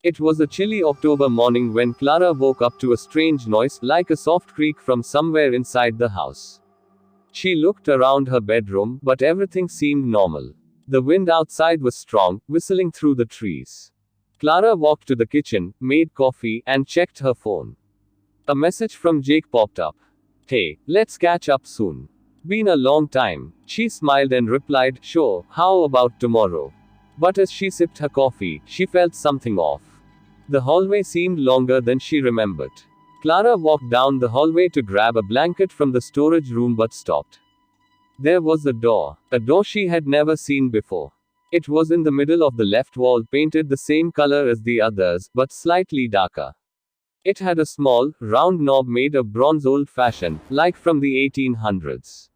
It was a chilly October morning when Clara woke up to a strange noise, like a soft creak from somewhere inside the house. She looked around her bedroom, but everything seemed normal. The wind outside was strong, whistling through the trees. Clara walked to the kitchen, made coffee, and checked her phone. A message from Jake popped up. "Hey, let's catch up soon. Been a long time." She smiled and replied, "Sure, how about tomorrow?" But as she sipped her coffee, she felt something off. The hallway seemed longer than she remembered. Clara walked down the hallway to grab a blanket from the storage room but stopped. There was a door she had never seen before. It was in the middle of the left wall, painted the same color as the others, but slightly darker. It had a small, round knob made of bronze, old-fashioned, like from the 1800s.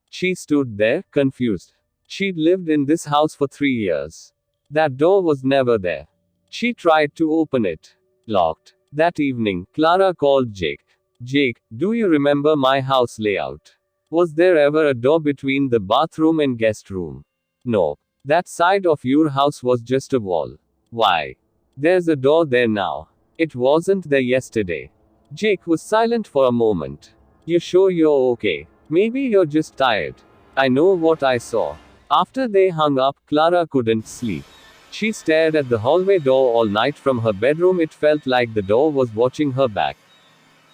She stood there, confused. She'd lived in this house for 3 years. That door was never there. She tried to open it. Locked. That evening, Clara called Jake. "Jake, do you remember my house layout? Was there ever a door between the bathroom and guest room?" "No. That side of your house was just a wall." "Why? There's a door there now." "It wasn't there yesterday." Jake was silent for a moment. "You sure you're okay? Maybe you're just tired." "I know what I saw." After they hung up, Clara couldn't sleep. She stared at the hallway door all night from her bedroom. It felt like the door was watching her back.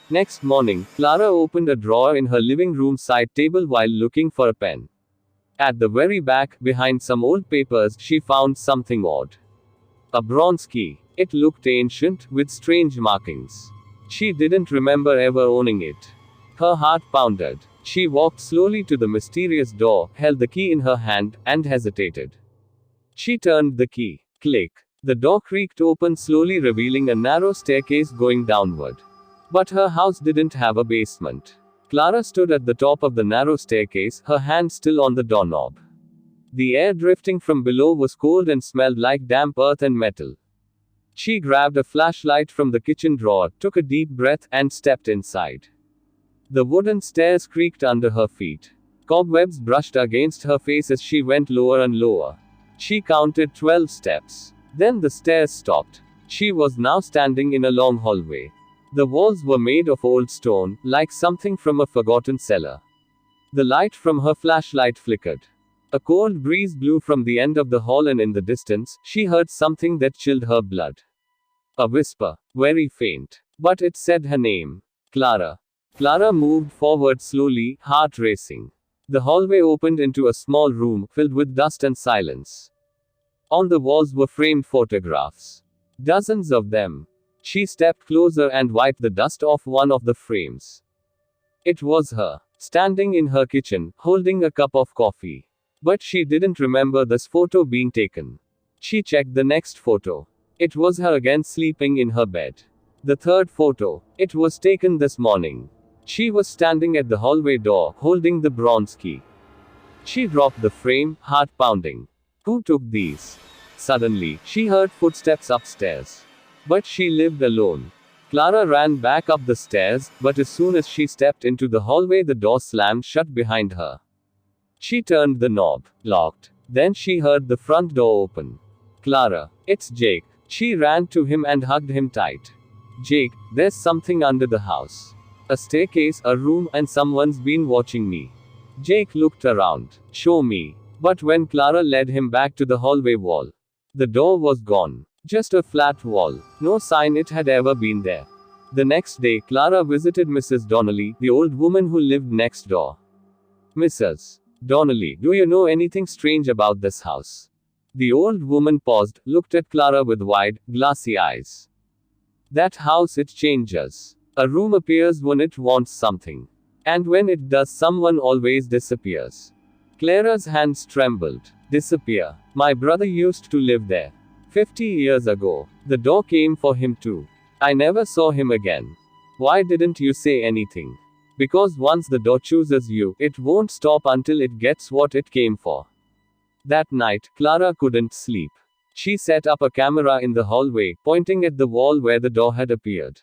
Next morning, Clara opened a drawer in her living room side table while looking for a pen. At the very back, behind some old papers, she found something odd. A bronze key. It looked ancient, with strange markings. She didn't remember ever owning it. Her heart pounded. She walked slowly to the mysterious door, held the key in her hand, and hesitated. She turned the key. Click. The door creaked open slowly, revealing a narrow staircase going downward. But her house didn't have a basement. Clara stood at the top of the narrow staircase, her hand still on the doorknob. The air drifting from below was cold and smelled like damp earth and metal. She grabbed a flashlight from the kitchen drawer, took a deep breath, and stepped inside. The wooden stairs creaked under her feet. Cobwebs brushed against her face as she went lower and lower. She counted 12 steps. Then the stairs stopped. She was now standing in a long hallway. The walls were made of old stone, like something from a forgotten cellar. The light from her flashlight flickered. A cold breeze blew from the end of the hall, and in the distance, she heard something that chilled her blood. A whisper. Very faint. But it said her name. Clara. Clara moved forward slowly, heart racing. The hallway opened into a small room, filled with dust and silence. On the walls were framed photographs. Dozens of them. She stepped closer and wiped the dust off one of the frames. It was her, standing in her kitchen, holding a cup of coffee. But she didn't remember this photo being taken. She checked the next photo. It was her again, sleeping in her bed. The third photo. It was taken this morning. She was standing at the hallway door, holding the bronze key. She dropped the frame, heart pounding. Who took these? Suddenly, she heard footsteps upstairs. But she lived alone. Clara ran back up the stairs, but as soon as she stepped into the hallway, the door slammed shut behind her. She turned the knob. Locked. Then she heard the front door open. "Clara, it's Jake." She ran to him and hugged him tight. "Jake, there's something under the house. A staircase, a room, and someone's been watching me." Jake looked around. "Show me." But when Clara led him back to the hallway wall, the door was gone. Just a flat wall. No sign it had ever been there. The next day, Clara visited Mrs. Donnelly, the old woman who lived next door. "Mrs. Donnelly, do you know anything strange about this house?" The old woman paused, looked at Clara with wide, glassy eyes. "That house, it changes. A room appears when it wants something. And when it does, someone always disappears." Clara's hands trembled. "Disappear? My brother used to live there. 50 years ago. The door came for him too. I never saw him again." "Why didn't you say anything?" "Because once the door chooses you, it won't stop until it gets what it came for." That night, Clara couldn't sleep. She set up a camera in the hallway, pointing at the wall where the door had appeared.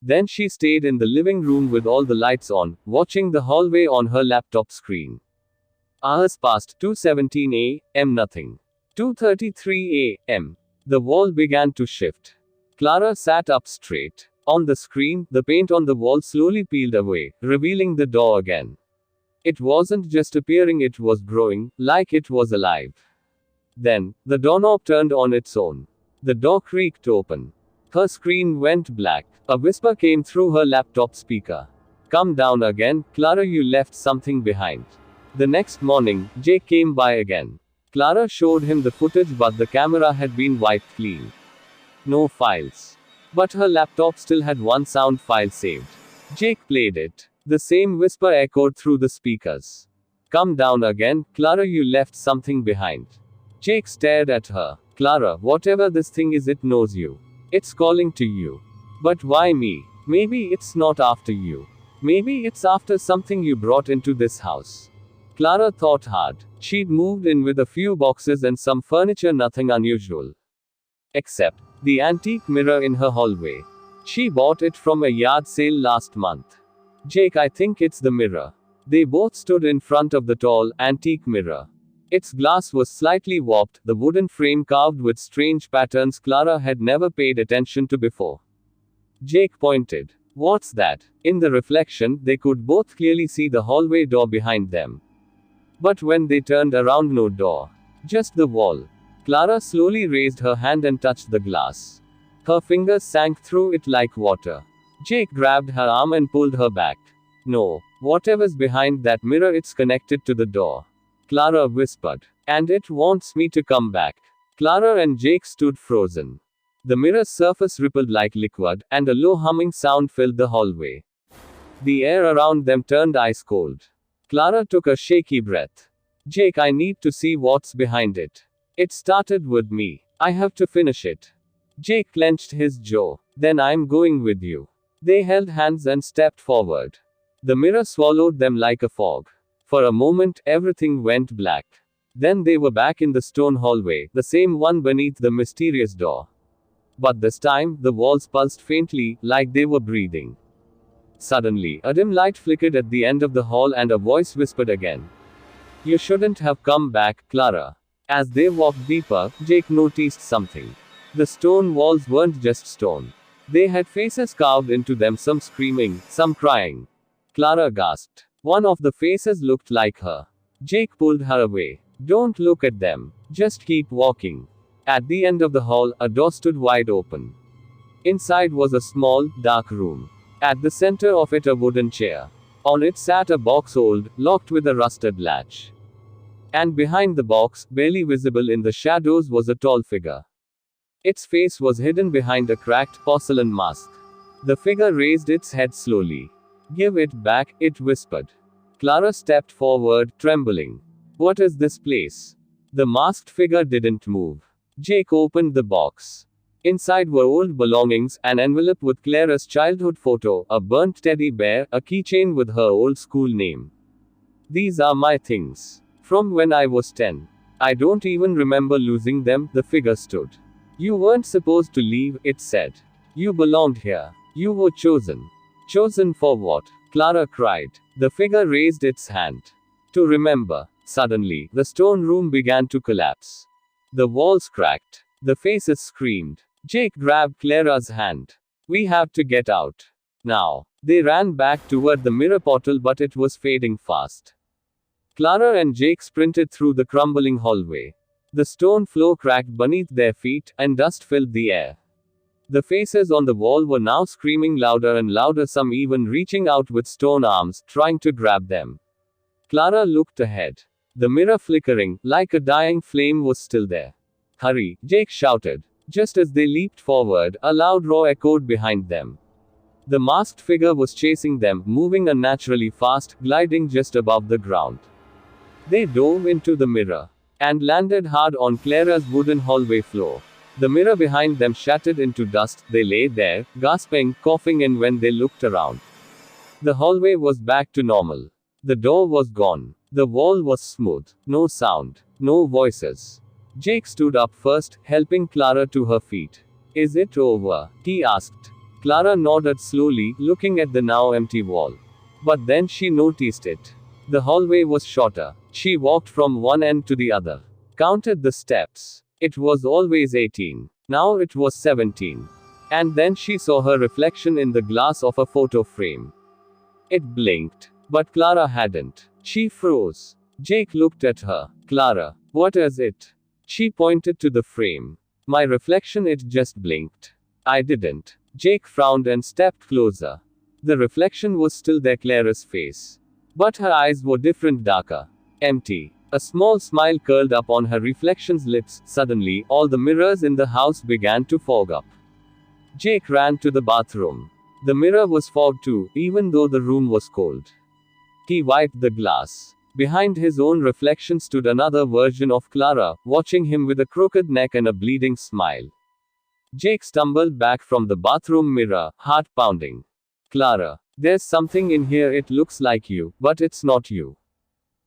Then she stayed in the living room with all the lights on, watching the hallway on her laptop screen. Hours passed. 2:17 a.m. Nothing. 2:33 a.m. The wall began to shift. Clara sat up straight. On the screen, the paint on the wall slowly peeled away, revealing the door again. It wasn't just appearing, it was growing, like it was alive. Then, the doorknob turned on its own. The door creaked open. Her screen went black. A whisper came through her laptop speaker. Come down again, Clara, you left something behind. The next morning, Jake came by again. Clara showed him the footage, but the camera had been wiped clean. No files. But her laptop still had one sound file saved. Jake played it. The same whisper echoed through the speakers. Come down again, Clara, you left something behind. Jake stared at her. Clara, whatever this thing is, it knows you. It's calling to you. But why me? Maybe it's not after you. Maybe it's after something you brought into this house. Clara thought hard. She'd moved in with a few boxes and some furniture, nothing unusual. Except the antique mirror in her hallway. She bought it from a yard sale last month. Jake, I think it's the mirror. They both stood in front of the tall, antique mirror. Its glass was slightly warped, the wooden frame carved with strange patterns Clara had never paid attention to before. Jake pointed. What's that? In the reflection, they could both clearly see the hallway door behind them. But when they turned around, no door. Just the wall. Clara slowly raised her hand and touched the glass. Her fingers sank through it like water. Jake grabbed her arm and pulled her back. No. Whatever's behind that mirror, it's connected to the door. Clara whispered. And it wants me to come back. Clara and Jake stood frozen. The mirror's surface rippled like liquid, and a low humming sound filled the hallway. The air around them turned ice cold. Clara took a shaky breath. Jake, I need to see what's behind it. It started with me. I have to finish it. Jake clenched his jaw. Then I'm going with you. They held hands and stepped forward. The mirror swallowed them like a fog. For a moment, everything went black. Then they were back in the stone hallway, the same one beneath the mysterious door. But this time, the walls pulsed faintly, like they were breathing. Suddenly, a dim light flickered at the end of the hall and a voice whispered again. You shouldn't have come back, Clara. As they walked deeper, Jake noticed something. The stone walls weren't just stone. They had faces carved into them, some screaming, some crying. Clara gasped. One of the faces looked like her. Jake pulled her away. Don't look at them. Just keep walking. At the end of the hall, a door stood wide open. Inside was a small, dark room. At the center of it, a wooden chair. On it sat a box, old, locked with a rusted latch. And behind the box, barely visible in the shadows, was a tall figure. Its face was hidden behind a cracked porcelain mask. The figure raised its head slowly. Give it back, it whispered. Clara stepped forward, trembling. What is this place? The masked figure didn't move. Jake opened the box. Inside were old belongings, an envelope with Clara's childhood photo, a burnt teddy bear, a keychain with her old school name. These are my things. From when I was 10. I don't even remember losing them, the figure stood. You weren't supposed to leave, it said. You belonged here. You were chosen. Chosen for what? Clara cried. The figure raised its hand. To remember. Suddenly, the stone room began to collapse. The walls cracked. The faces screamed. Jake grabbed Clara's hand. We have to get out. Now. They ran back toward the mirror portal, but it was fading fast. Clara and Jake sprinted through the crumbling hallway. The stone floor cracked beneath their feet, and dust filled the air. The faces on the wall were now screaming louder and louder, some even reaching out with stone arms, trying to grab them. Clara looked ahead. The mirror flickering, like a dying flame, was still there. Hurry, Jake shouted. Just as they leaped forward, a loud roar echoed behind them. The masked figure was chasing them, moving unnaturally fast, gliding just above the ground. They dove into the mirror and landed hard on Clara's wooden hallway floor. The mirror behind them shattered into dust. They lay there, gasping, coughing, and when they looked around, the hallway was back to normal. The door was gone. The wall was smooth. No sound. No voices. Jake stood up first, helping Clara to her feet. Is it over? He asked. Clara nodded slowly, looking at the now empty wall. But then she noticed it. The hallway was shorter. She walked from one end to the other. Counted the steps. It was always 18. Now it was 17. And then she saw her reflection in the glass of a photo frame. It blinked. But Clara hadn't. She froze. Jake looked at her. Clara, what is it? She pointed to the frame. My reflection, it just blinked. I didn't. Jake frowned and stepped closer. The reflection was still there, Clara's face. But her eyes were different, darker. Empty. A small smile curled up on her reflection's lips. Suddenly, all the mirrors in the house began to fog up. Jake ran to the bathroom. The mirror was fogged too, even though the room was cold. He wiped the glass. Behind his own reflection stood another version of Clara, watching him with a crooked neck and a bleeding smile. Jake stumbled back from the bathroom mirror, heart pounding. Clara, there's something in here, it looks like you, but it's not you.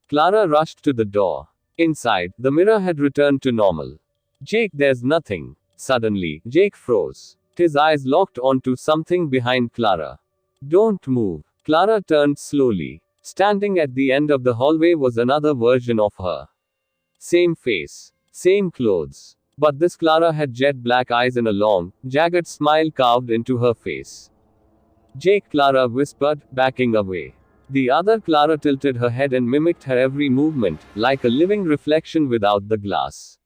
Clara rushed to the door. Inside, the mirror had returned to normal. Jake, there's nothing. Suddenly, Jake froze. His eyes locked onto something behind Clara. Don't move. Clara turned slowly. Standing at the end of the hallway was another version of her. Same face. Same clothes. But this Clara had jet black eyes and a long, jagged smile carved into her face. Jake, Clara whispered, backing away. The other Clara tilted her head and mimicked her every movement, like a living reflection without the glass.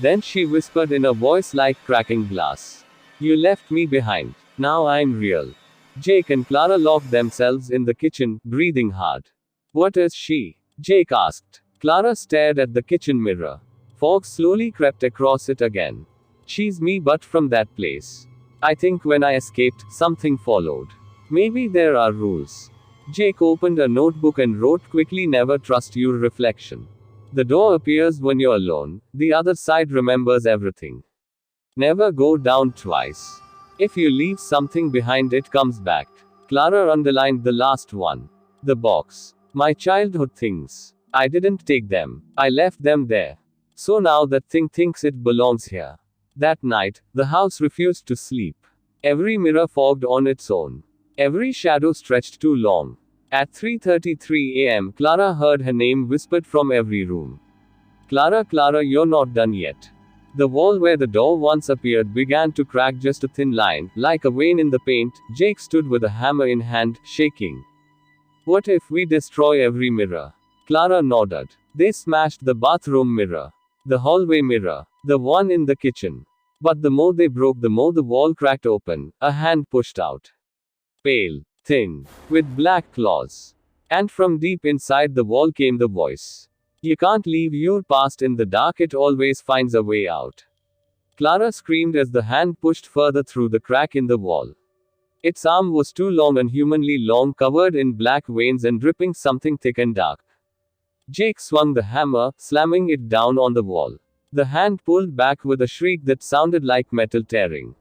Then she whispered in a voice like cracking glass. You left me behind. Now I'm real. Jake and Clara locked themselves in the kitchen, breathing hard. What is she? Jake asked. Clara stared at the kitchen mirror. Fog slowly crept across it again. She's me, but from that place. I think when I escaped, something followed. Maybe there are rules. Jake opened a notebook and wrote quickly, never trust your reflection. The door appears when you're alone, the other side remembers everything. Never go down twice. If you leave something behind, it comes back. Clara underlined the last one. The box. My childhood things. I didn't take them. I left them there. So now that thing thinks it belongs here. That night, the house refused to sleep. Every mirror fogged on its own. Every shadow stretched too long. At 3:33 a.m., Clara heard her name whispered from every room. Clara, Clara, you're not done yet. The wall where the door once appeared began to crack, just a thin line, like a vein in the paint. Jake stood with a hammer in hand, shaking. What if we destroy every mirror? Clara nodded. They smashed the bathroom mirror, the hallway mirror, the one in the kitchen. But the more they broke, the more the wall cracked open. A hand pushed out. Pale, thin, with black claws. And from deep inside the wall came the voice. You can't leave your past in the dark, it always finds a way out. Clara screamed as the hand pushed further through the crack in the wall. Its arm was too long, unhumanly long, covered in black veins and dripping something thick and dark. Jake swung the hammer, slamming it down on the wall. The hand pulled back with a shriek that sounded like metal tearing.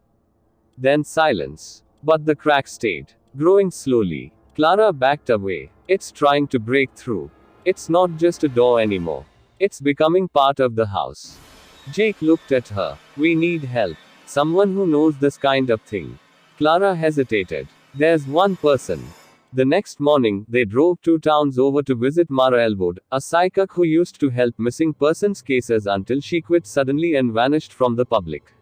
Then silence. But the crack stayed, growing slowly. Clara backed away. It's trying to break through. It's not just a door anymore. It's becoming part of the house. Jake looked at her. We need help. Someone who knows this kind of thing. Clara hesitated. There's one person. The next morning, they drove 2 towns over to visit Mara Elwood, a psychic who used to help missing persons cases until she quit suddenly and vanished from the public.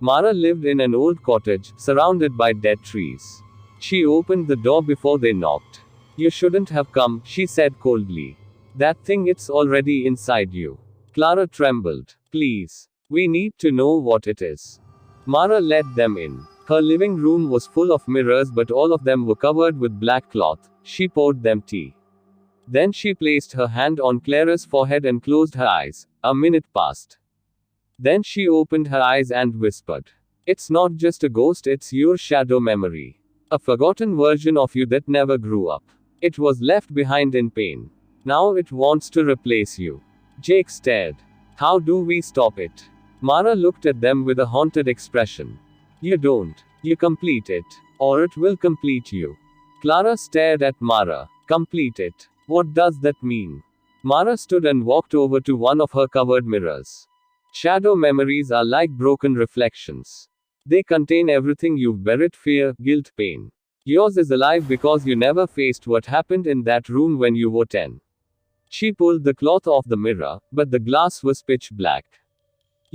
Mara lived in an old cottage, surrounded by dead trees. She opened the door before they knocked. You shouldn't have come, she said coldly. That thing, it's already inside you. Clara trembled. Please. We need to know what it is. Mara led them in. Her living room was full of mirrors, but all of them were covered with black cloth. She poured them tea. Then she placed her hand on Clara's forehead and closed her eyes. A minute passed. Then she opened her eyes and whispered. It's not just a ghost, it's your shadow memory. A forgotten version of you that never grew up. It was left behind in pain. Now it wants to replace you. Jake stared. How do we stop it? Mara looked at them with a haunted expression. You don't. You complete it. Or it will complete you. Clara stared at Mara. Complete it. What does that mean? Mara stood and walked over to one of her covered mirrors. Shadow memories are like broken reflections. They contain everything you've buried: fear, guilt, pain. Yours is alive because you never faced what happened in that room when you were 10. She pulled the cloth off the mirror, but the glass was pitch black.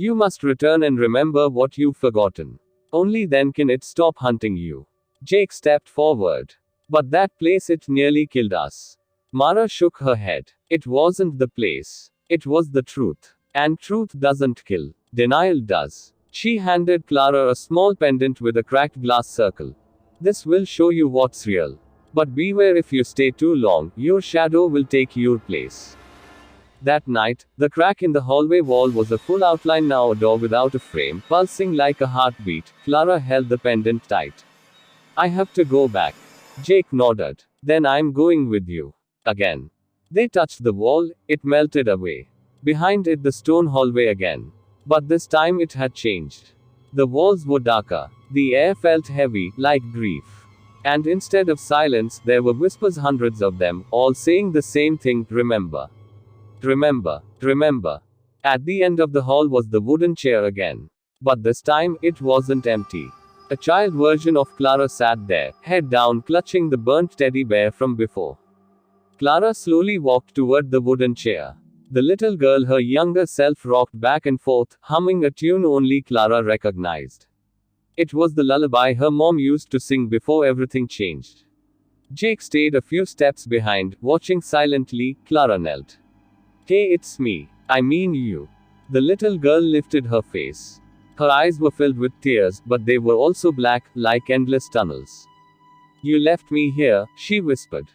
You must return and remember what you've forgotten. Only then can it stop hunting you. Jake stepped forward. But that place, it nearly killed us. Mara shook her head. It wasn't the place. It was the truth. And truth doesn't kill. Denial does. She handed Clara a small pendant with a cracked glass circle. This will show you what's real. But beware, if you stay too long, your shadow will take your place. That night, the crack in the hallway wall was a full outline, now a door without a frame, pulsing like a heartbeat. Clara held the pendant tight. I have to go back. Jake nodded. Then I'm going with you. Again. They touched the wall, it melted away. Behind it, the stone hallway again. But this time it had changed. The walls were darker. The air felt heavy, like grief. And instead of silence, there were whispers, hundreds of them, all saying the same thing: remember. Remember. Remember. At the end of the hall was the wooden chair again. But this time, it wasn't empty. A child version of Clara sat there, head down, clutching the burnt teddy bear from before. Clara slowly walked toward the wooden chair. The little girl, her younger self, rocked back and forth, humming a tune only Clara recognized. It was the lullaby her mom used to sing before everything changed. Jake stayed a few steps behind, watching silently. Clara knelt. Hey, it's me. I mean you. The little girl lifted her face. Her eyes were filled with tears, but they were also black, like endless tunnels. You left me here, she whispered.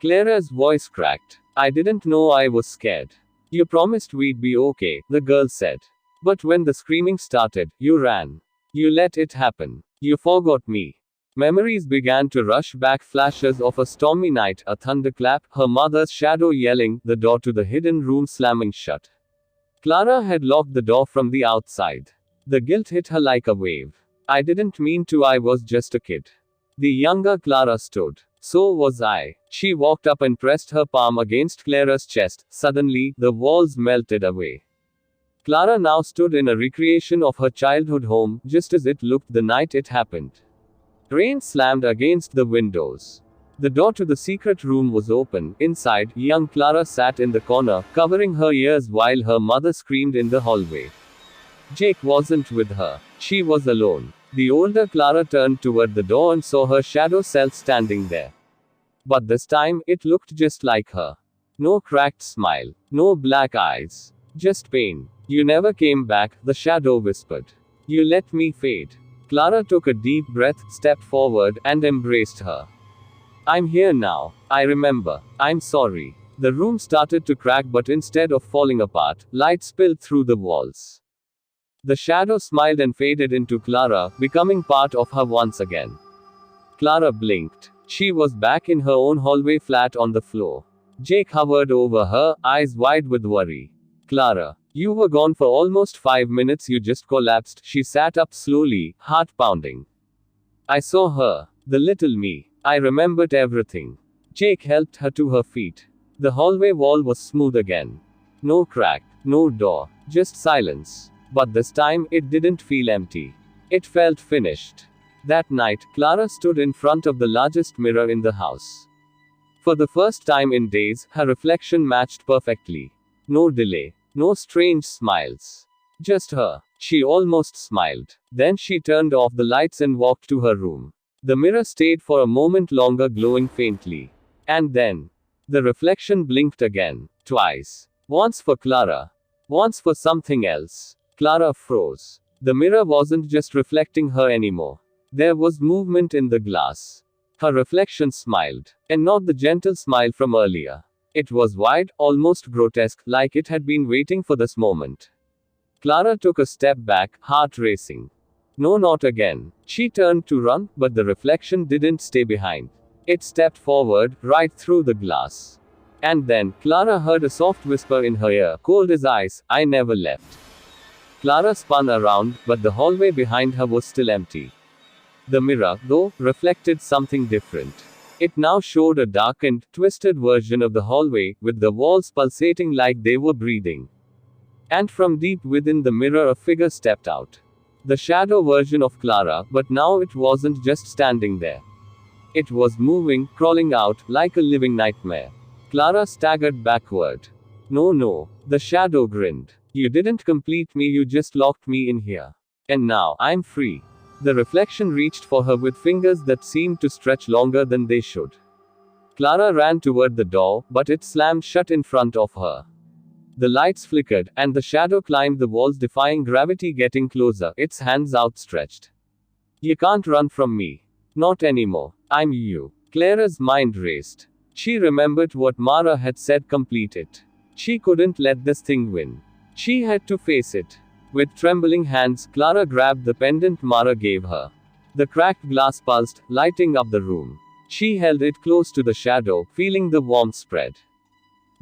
Clara's voice cracked. I didn't know I was scared. You promised we'd be okay, the girl said. But when the screaming started, you ran. You let it happen. You forgot me. Memories began to rush back, flashes of a stormy night, a thunderclap, her mother's shadow yelling, the door to the hidden room slamming shut. Clara had locked the door from the outside. The guilt hit her like a wave. I didn't mean to, I was just a kid. The younger Clara stood. So was I. She walked up and pressed her palm against Clara's chest. Suddenly, the walls melted away. Clara now stood in a recreation of her childhood home, just as it looked the night it happened. Rain slammed against the windows. The door to the secret room was open. Inside, young Clara sat in the corner, covering her ears while her mother screamed in the hallway. Jake wasn't with her. She was alone. The older Clara turned toward the door and saw her shadow self standing there. But this time, it looked just like her. No cracked smile. No black eyes. Just pain. You never came back, the shadow whispered. You let me fade. Clara took a deep breath, stepped forward, and embraced her. I'm here now. I remember. I'm sorry. The room started to crack, but instead of falling apart, light spilled through the walls. The shadow smiled and faded into Clara, becoming part of her once again. Clara blinked. She was back in her own hallway, flat on the floor. Jake hovered over her, eyes wide with worry. Clara, you were gone for almost 5 minutes, you just collapsed. She sat up slowly, heart pounding. I saw her. The little me. I remembered everything. Jake helped her to her feet. The hallway wall was smooth again. No crack, no door, just silence. But this time, it didn't feel empty. It felt finished. That night, Clara stood in front of the largest mirror in the house. For the first time in days, her reflection matched perfectly. No delay. No strange smiles. Just her. She almost smiled. Then she turned off the lights and walked to her room. The mirror stayed for a moment longer, glowing faintly. And then, the reflection blinked again. Twice. Once for Clara. Once for something else. Clara froze. The mirror wasn't just reflecting her anymore. There was movement in the glass. Her reflection smiled. And not the gentle smile from earlier. It was wide, almost grotesque, like it had been waiting for this moment. Clara took a step back, heart racing. No, not again. She turned to run, but the reflection didn't stay behind. It stepped forward, right through the glass. And then, Clara heard a soft whisper in her ear, cold as ice, I never left. Clara spun around, but the hallway behind her was still empty. The mirror, though, reflected something different. It now showed a darkened, twisted version of the hallway, with the walls pulsating like they were breathing. And from deep within the mirror, a figure stepped out. The shadow version of Clara, but now it wasn't just standing there. It was moving, crawling out, like a living nightmare. Clara staggered backward. No, no. The shadow grinned. You didn't complete me, you just locked me in here. And now, I'm free. The reflection reached for her with fingers that seemed to stretch longer than they should. Clara ran toward the door, but it slammed shut in front of her. The lights flickered, and the shadow climbed the walls, defying gravity, getting closer, its hands outstretched. You can't run from me. Not anymore. I'm you. Clara's mind raced. She remembered what Mara had said, complete it. She couldn't let this thing win. She had to face it. With trembling hands, Clara grabbed the pendant Mara gave her. The cracked glass pulsed, lighting up the room. She held it close to the shadow, feeling the warmth spread.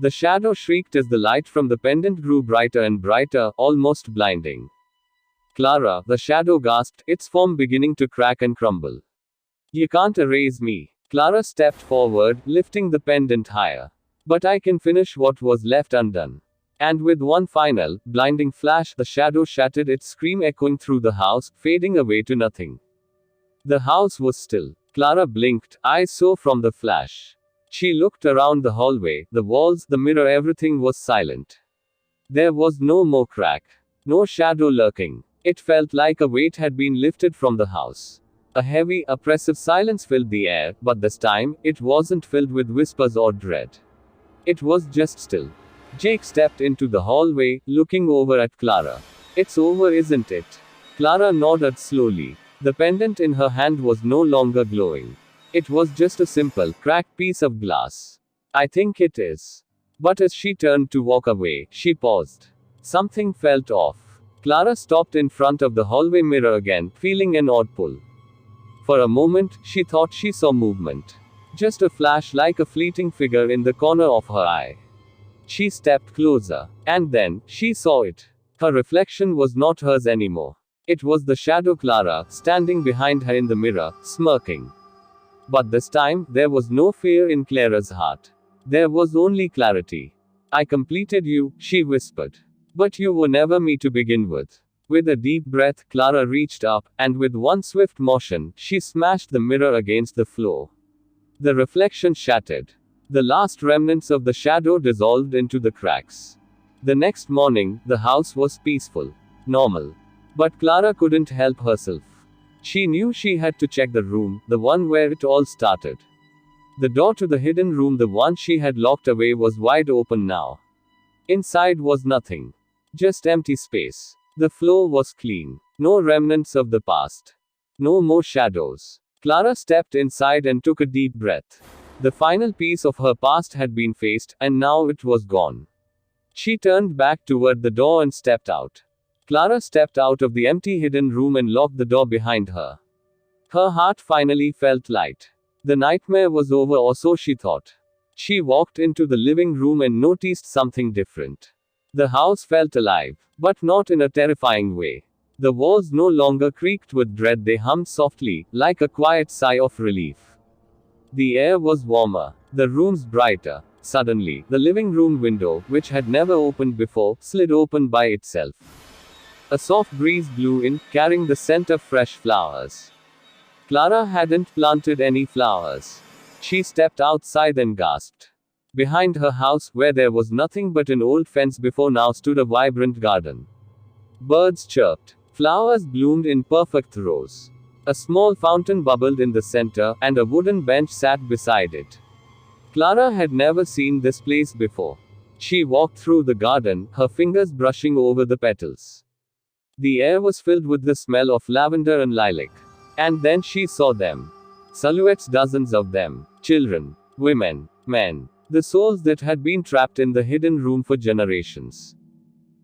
The shadow shrieked as the light from the pendant grew brighter and brighter, almost blinding. Clara, the shadow gasped, its form beginning to crack and crumble. You can't erase me. Clara stepped forward, lifting the pendant higher. But I can finish what was left undone. And with one final, blinding flash, the shadow shattered, its scream echoing through the house, fading away to nothing. The house was still. Clara blinked, eyes sore from the flash. She looked around the hallway, the walls, the mirror, everything was silent. There was no more crack. No shadow lurking. It felt like a weight had been lifted from the house. A heavy, oppressive silence filled the air, but this time, it wasn't filled with whispers or dread. It was just still. Jake stepped into the hallway, looking over at Clara. It's over, isn't it? Clara nodded slowly. The pendant in her hand was no longer glowing. It was just a simple, cracked piece of glass. I think it is. But as she turned to walk away, she paused. Something felt off. Clara stopped in front of the hallway mirror again, feeling an odd pull. For a moment, she thought she saw movement. Just a flash, like a fleeting figure in the corner of her eye. She stepped closer. And then, she saw it. Her reflection was not hers anymore. It was the shadow Clara, standing behind her in the mirror, smirking. But this time, there was no fear in Clara's heart. There was only clarity. I completed you, she whispered. But you were never me to begin with. With a deep breath, Clara reached up, and with one swift motion, she smashed the mirror against the floor. The reflection shattered. The last remnants of the shadow dissolved into the cracks. The next morning, the house was peaceful. Normal. But Clara couldn't help herself. She knew she had to check the room, the one where it all started. The door to the hidden room, the one she had locked away, was wide open now. Inside was nothing. Just empty space. The floor was clean. No remnants of the past. No more shadows. Clara stepped inside and took a deep breath. The final piece of her past had been faced, and now it was gone. She turned back toward the door and stepped out. Clara stepped out of the empty hidden room and locked the door behind her. Her heart finally felt light. The nightmare was over, or so she thought. She walked into the living room and noticed something different. The house felt alive, but not in a terrifying way. The walls no longer creaked with dread, they hummed softly, like a quiet sigh of relief. The air was warmer, the rooms brighter. Suddenly, the living room window, which had never opened before, slid open by itself. A soft breeze blew in, carrying the scent of fresh flowers. Clara hadn't planted any flowers. She stepped outside and gasped. Behind her house, where there was nothing but an old fence before, now stood a vibrant garden. Birds chirped. Flowers bloomed in perfect rows. A small fountain bubbled in the center, and a wooden bench sat beside it. Clara had never seen this place before. She walked through the garden, her fingers brushing over the petals. The air was filled with the smell of lavender and lilac. And then she saw them. Silhouettes, dozens of them. Children, women, men. The souls that had been trapped in the hidden room for generations.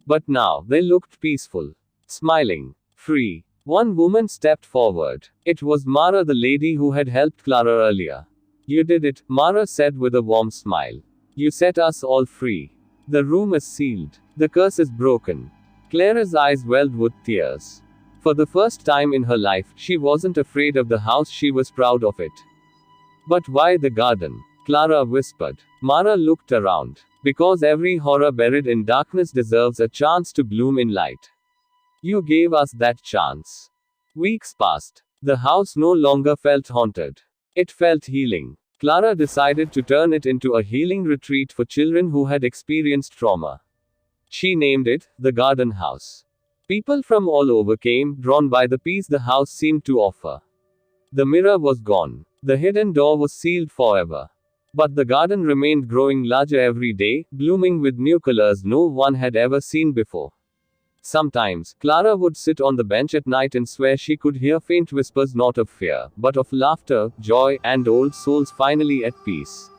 But now, they looked peaceful. Smiling. Free. One woman stepped forward. It was Mara, the lady who had helped Clara earlier. You did it, Mara said with a warm smile. You set us all free. The room is sealed. The curse is broken. Clara's eyes welled with tears. For the first time in her life, she wasn't afraid of the house, she was proud of it. But why the garden? Clara whispered. Mara looked around. Because every horror buried in darkness deserves a chance to bloom in light. You gave us that chance. Weeks passed. The house no longer felt haunted. It felt healing. Clara decided to turn it into a healing retreat for children who had experienced trauma. She named it the garden house. People from all over came, drawn by the peace the house seemed to offer. The mirror was gone. The hidden door was sealed forever. But the garden remained growing larger every day, blooming with new colors no one had ever seen before. Sometimes, Clara would sit on the bench at night and swear she could hear faint whispers not of fear, but of laughter, joy, and old souls finally at peace.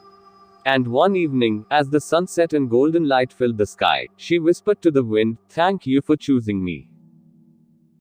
And one evening, as the sun set and golden light filled the sky, she whispered to the wind, "Thank you for choosing me.